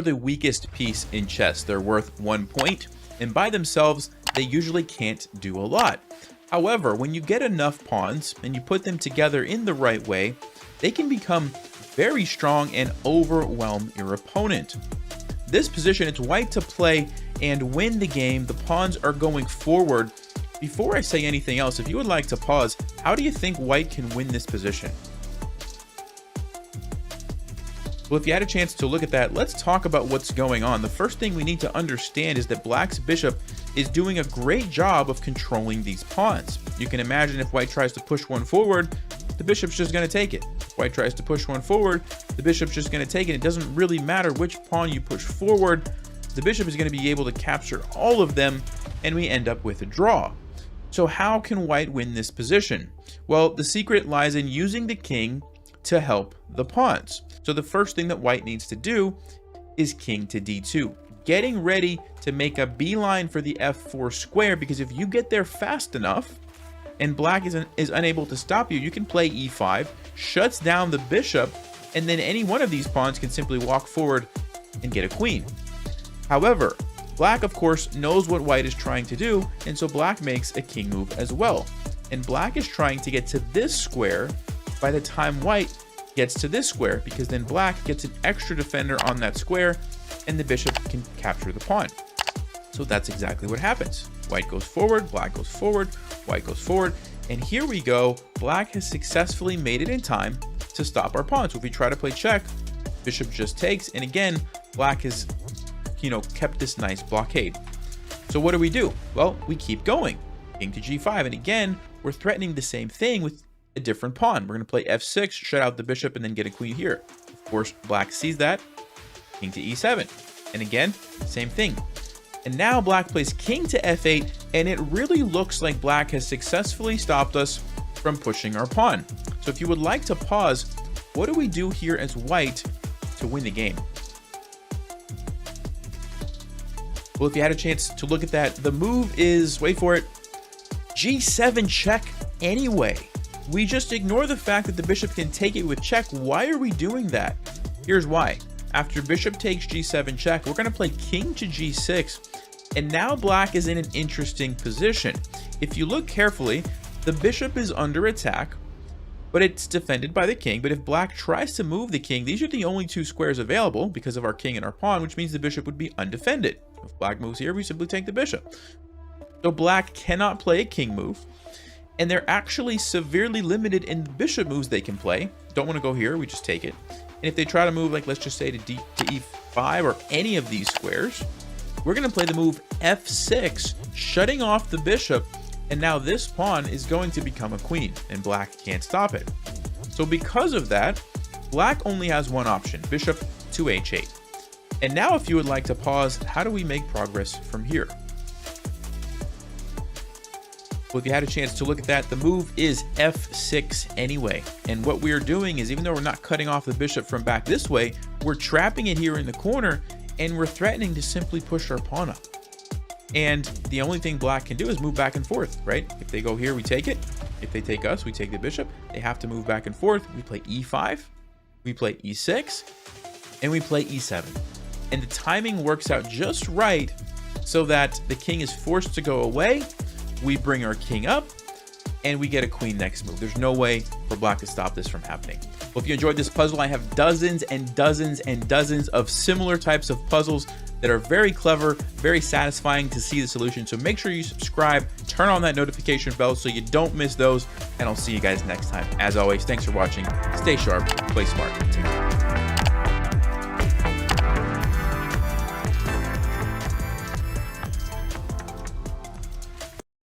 the weakest piece in chess. They're worth 1 point, and by themselves, they usually can't do a lot. However, when you get enough pawns and you put them together in the right way, they can become very strong and overwhelm your opponent. This position, it's white to play and win the game. The pawns are going forward. Before I say anything else, if you would like to pause, how do you think white can win this position? Well, if you had a chance to look at that, let's talk about what's going on. The first thing we need to understand is that black's bishop is doing a great job of controlling these pawns. You can imagine if white tries to push one forward, the bishop's just going to take it. If white tries to push one forward, the bishop's just going to take it. It doesn't really matter which pawn you push forward. The bishop is going to be able to capture all of them, and we end up with a draw. So how can white win this position? Well, the secret lies in using the king to help the pawns. So the first thing that white needs to do is king to d2, getting ready to make a beeline for the f4 square, because if you get there fast enough and black is unable to stop you, you can play e5, shuts down the bishop, and then any one of these pawns can simply walk forward and get a queen. However, black of course knows what white is trying to do, and so black makes a king move as well. And black is trying to get to this square by the time white gets to this square, because then black gets an extra defender on that square and the bishop can capture the pawn. So that's exactly what happens. White goes forward, black goes forward, white goes forward, and here we go. Black has successfully made it in time to stop our pawn. So if we try to play check, bishop just takes, and again, black has, kept this nice blockade. So what do? Well, we keep going. King to g5, and again, we're threatening the same thing with a different pawn. We're going to play f6, shut out the bishop, and then get a queen here. Of course, black sees that. King to e7, and again, same thing. And now black plays king to f8, and it really looks like black has successfully stopped us from pushing our pawn. So if you would like to pause, what do we do here as white to win the game? Well, if you had a chance to look at that, the move is, wait for it, g7 check anyway. We just ignore the fact that the bishop can take it with check. Why are we doing that? Here's why. After bishop takes g7 check, we're going to play king to g6, and now black is in an interesting position. If you look carefully, the bishop is under attack, but it's defended by the king. But if black tries to move the king, these are the only two squares available because of our king and our pawn, which means the bishop would be undefended. If black moves here, we simply take the bishop. So black cannot play a king move, and they're actually severely limited in the bishop moves they can play. Don't want to go here, we just take it. And if they try to move, like let's just say to e5 or any of these squares, we're going to play the move f6, shutting off the bishop, and now this pawn is going to become a queen, and black can't stop it. So because of that, black only has one option, bishop to h8. And now if you would like to pause, how do we make progress from here? Well, if you had a chance to look at that, the move is f6 anyway. And what we're doing is, even though we're not cutting off the bishop from back this way, we're trapping it here in the corner, and we're threatening to simply push our pawn up. And the only thing black can do is move back and forth, right? If they go here, we take it. If they take us, we take the bishop. They have to move back and forth. We play e5, we play e6, and we play e7. And the timing works out just right so that the king is forced to go away. We bring our king up, and we get a queen next move. There's no way for black to stop this from happening. Well, if you enjoyed this puzzle, I have dozens and dozens and dozens of similar types of puzzles that are very clever, very satisfying to see the solution. So make sure you subscribe, turn on that notification bell so you don't miss those, and I'll see you guys next time. As always, thanks for watching. Stay sharp, play smart. Take care.